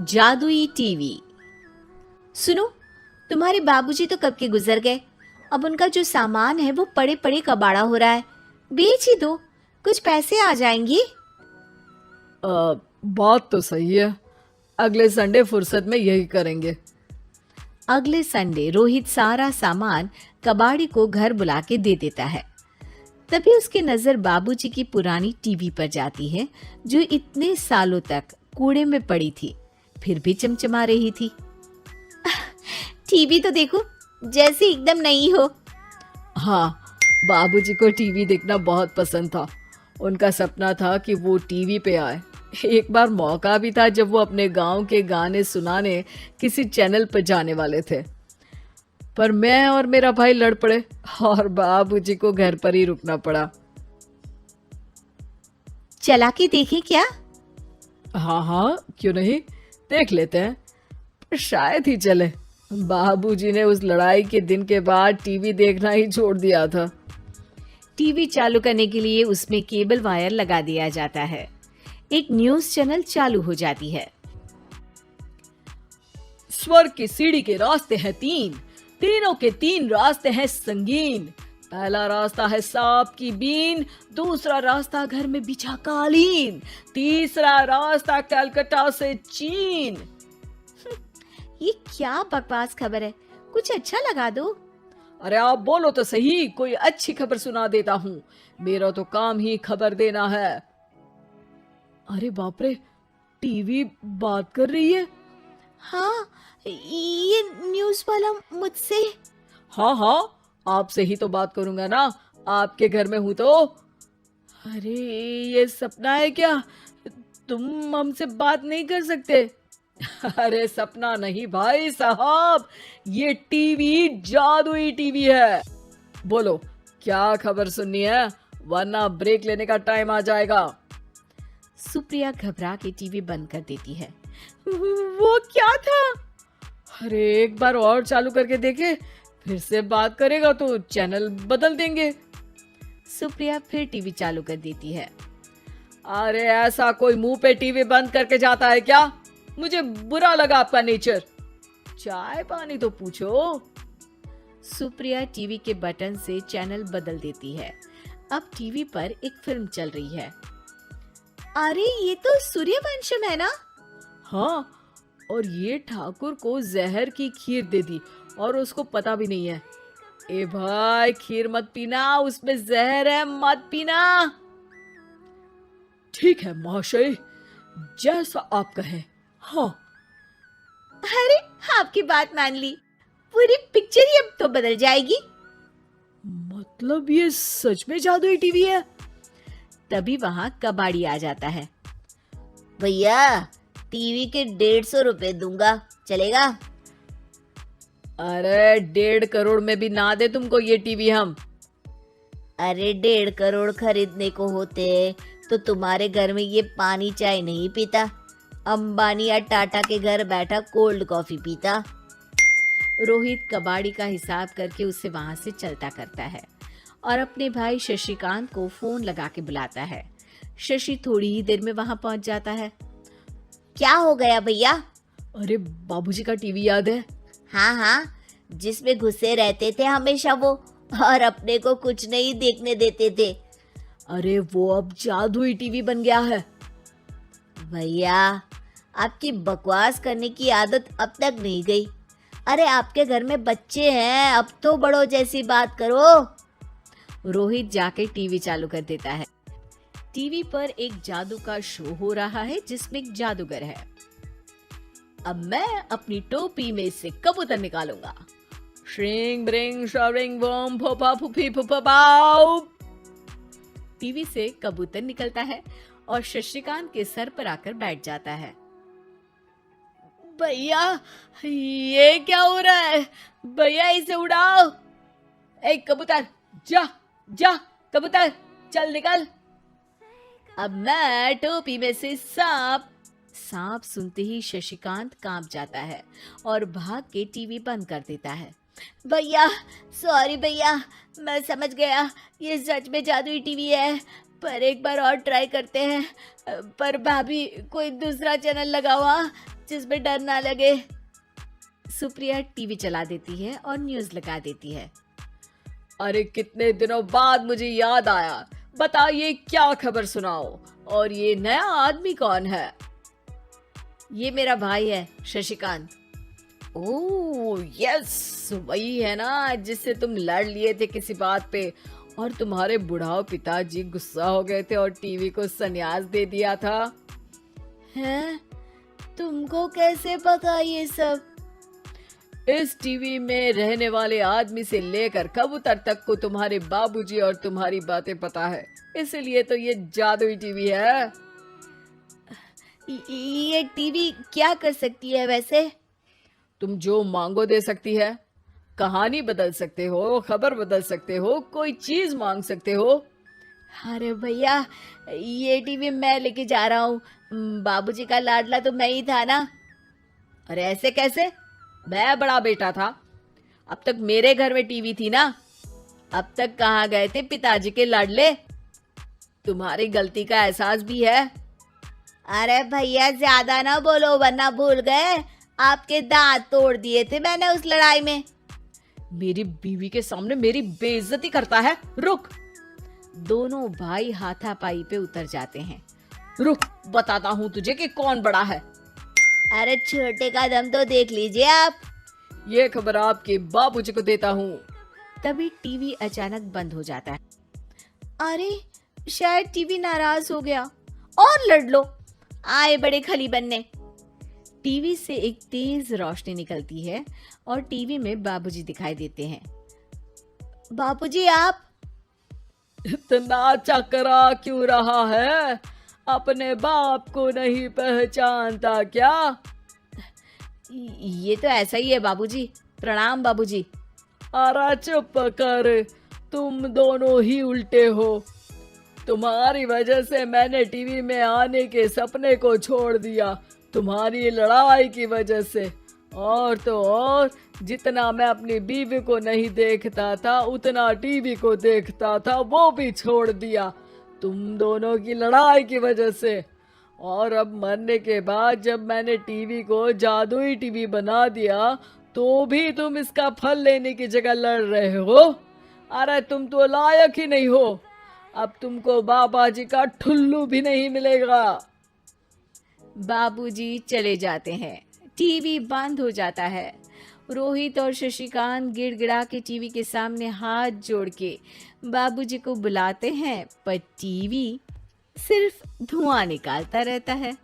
जादुई टीवी। सुनो, तुम्हारे बाबूजी तो कब के गुजर गए। अब उनका जो सामान है वो पड़े पड़े कबाड़ा हो रहा है। बेच ही दो, कुछ पैसे आ जाएंगी। बात तो सही है। अगले संडे फुर्सत में यही करेंगे। अगले संडे रोहित सारा सामान कबाड़ी को घर बुला के दे देता है। तभी उसकी नजर बाबूजी की पुरानी टीवी पर जाती है, जो इतने सालों तक कूड़े में पड़ी थी, फिर भी चमचमा रही थी। टीवी तो देखो, जैसे एकदम नई हो। हाँ, बाबूजी को टीवी देखना बहुत पसंद था। उनका सपना था कि वो टीवी पे आए। एक बार मौका भी था जब वो अपने गांव के गाने सुनाने किसी चैनल पर जाने वाले थे, पर मैं और मेरा भाई लड़ पड़े और बाबूजी को घर पर ही रुकना पड़ा। चला के देखें क्या? हाँ हाँ, क्यों नहीं, देख लेते हैं। पर शायद ही चले। बाबूजी ने उस लड़ाई के दिन के बाद टीवी देखना ही छोड़ दिया था। टीवी चालू करने के लिए उसमें केबल वायर लगा दिया जाता है। एक न्यूज चैनल चालू हो जाती है। स्वर्ग की सीढ़ी के रास्ते हैं तीन, तीनों के तीन रास्ते हैं संगीन। पहला रास्ता है सांप की बीन, दूसरा रास्ता घर में बिछा कालीन, तीसरा रास्ता कलकत्ता से चीन। ये क्या बकवास खबर है, कुछ अच्छा लगा दो। अरे आप बोलो तो सही, कोई अच्छी खबर सुना देता हूँ। मेरा तो काम ही खबर देना है। अरे बाप रे, टीवी बात कर रही है। हाँ, ये न्यूज वाला मुझसे। हाँ हाँ, आपसे ही तो बात करूंगा ना, आपके घर में हूं तो। अरे ये सपना है क्या? तुम हमसे बात नहीं कर सकते? अरे सपना नहीं भाई साहब, ये टीवी जादुई टीवी है। बोलो, क्या खबर सुननी है, वरना ब्रेक लेने का टाइम आ जाएगा। सुप्रिया घबरा के टीवी बंद कर देती है। वो क्या था? अरे एक बार और चालू करके देखे, फिर से बात करेगा तो चैनल बदल देंगे। सुप्रिया फिर टीवी चालू कर देती है। अरे ऐसा कोई मुंह पे टीवी बंद करके जाता है क्या? मुझे बुरा लगा आपका नेचर। चाय पानी तो पूछो। सुप्रिया टीवी के बटन से चैनल बदल देती है। अब टीवी पर एक फिल्म चल रही है। अरे ये तो सूर्यवंशम है ना? हाँ, और ये ठाकुर को जहर की खीर दे दी और उसको पता भी नहीं है। ए भाई, खीर मत पीना, उसमें जहर है, मत पीना। ठीक है महाशय, जैसा आप कहें। हाँ। अरे आपकी बात मान ली, पूरी पिक्चर ही अब तो बदल जाएगी। मतलब ये सच में जादुई टीवी है? तभी वहां कबाड़ी आ जाता है। भैया, टीवी के 150 रुपए दूंगा, चलेगा? अरे 1.5 करोड़ में भी ना दे तुमको ये टीवी हम। अरे 1.5 करोड़ खरीदने को होते तो तुम्हारे घर में ये पानी चाय नहीं पीता, अंबानी या टाटा के घर बैठा कोल्ड कॉफी पीता। रोहित कबाड़ी का हिसाब करके उसे वहां से चलता करता है और अपने भाई शशिकांत को फोन लगा के बुलाता है। शशि थोड़ी ही देर में वहां पहुंच जाता है। क्या हो गया भैया? अरे बाबूजी का टीवी याद है? हाँ हाँ, जिसमें घुसे रहते थे हमेशा वो, और अपने को कुछ नहीं देखने देते थे। अरे वो अब जादुई टीवी बन गया है। भैया, आपकी बकवास करने की आदत अब तक नहीं गई। अरे आपके घर में बच्चे हैं, अब तो बड़ों जैसी बात करो। रोहित जाके टीवी चालू कर देता है। टीवी पर एक जादू का शो हो रहा है जिसमें एक जादूगर है। अब मैं अपनी टोपी में से कबूतर निकालूंगा। श्रिंग ब्रिंग शरिंग बम फपा फुफी फुफा पाउ। टीवी से कबूतर निकलता है और शशिकांत के सर पर आकर बैठ जाता है। भैया, ये क्या हो रहा है? भैया इसे उड़ाओ। ए कबूतर, जा जा, कबूतर चल निकल। अब मैं टोपी में से सांप सुनते ही शशिकांत कांप जाता है और भाग के टीवी बंद कर देता है। भैया, सॉरी भैया, मैं समझ गया, ये सच में जादुई टीवी है। पर एक बार और ट्राई करते हैं। पर भाभी कोई दूसरा चैनल लगाओ हाँ, जिसमें डर ना लगे। सुप्रिया टीवी चला देती है और न्यूज लगा देती है। अरे कितने दिनों बाद मुझे याद आया, बताइए क्या खबर सुनाओ। और ये नया आदमी कौन है? ये मेरा भाई है शशिकांत। ओह यस, वही है ना जिससे तुम लड़ लिए थे किसी बात पे और तुम्हारे बुढ़ाओ पिताजी गुस्सा हो गए थे और टीवी को संन्यास दे दिया था। हैं? तुमको कैसे पता ये सब? इस टीवी में रहने वाले आदमी से लेकर कबूतर तक को तुम्हारे बाबूजी और तुम्हारी बातें पता है, इसलिए तो ये जादुई टीवी है। ये टीवी क्या कर सकती है वैसे? तुम जो मांगो दे सकती है। कहानी बदल सकते हो, खबर बदल सकते हो, कोई चीज मांग सकते हो। अरे भैया, ये टीवी मैं लेके जा रहा हूँ। बाबूजी का लाडला तो मैं ही था ना। अरे ऐसे कैसे? मैं बड़ा बेटा था, अब तक मेरे घर में टीवी थी ना। अब तक कहाँ गए थे पिताजी के लाडले? तुम्हारी गलती का एहसास भी है। अरे भैया ज्यादा ना बोलो वरना भूल गए, आपके दांत तोड़ दिए थे मैंने उस लड़ाई में। मेरी बीवी के सामने मेरी बेइज्जती करता है। रुक। दोनों भाई हाथापाई पे उतर जाते हैं। रुक, बताता हूँ तुझे कि कौन बड़ा है। अरे छोटे का दम तो देख लीजिए आप। ये खबर आपके बाबूजी को देता हूँ। तभी टीवी अचानक बंद हो जाता है। अरे शायद टीवी नाराज हो गया। और लड़ लो, आए बड़े खली बनने। टीवी से एक तेज रोशनी निकलती है और टीवी में बाबूजी दिखाई देते हैं। बाबूजी आप? इतना चकरा क्यों रहा है? अपने बाप को नहीं पहचानता क्या? ये तो ऐसा ही है बाबूजी। प्रणाम बाबूजी। अरे चुप कर, तुम दोनों ही उल्टे हो। तुम्हारी वजह से मैंने टीवी में आने के सपने को छोड़ दिया, तुम्हारी लड़ाई की वजह से। और तो और, जितना मैं अपनी बीवी को नहीं देखता था उतना टीवी को देखता था, वो भी छोड़ दिया तुम दोनों की लड़ाई की वजह से। और अब मरने के बाद जब मैंने टीवी को जादुई टीवी बना दिया तो भी तुम इसका फल लेने की जगह लड़ रहे हो। अरे तुम तो लायक ही नहीं हो। अब तुमको बाबा जी का ठुल्लू भी नहीं मिलेगा। बाबूजी चले जाते हैं। टीवी बंद हो जाता है। रोहित और शशिकांत गिड़गिड़ा के टीवी के सामने हाथ जोड़ के बाबूजी को बुलाते हैं, पर टीवी सिर्फ धुआं निकालता रहता है।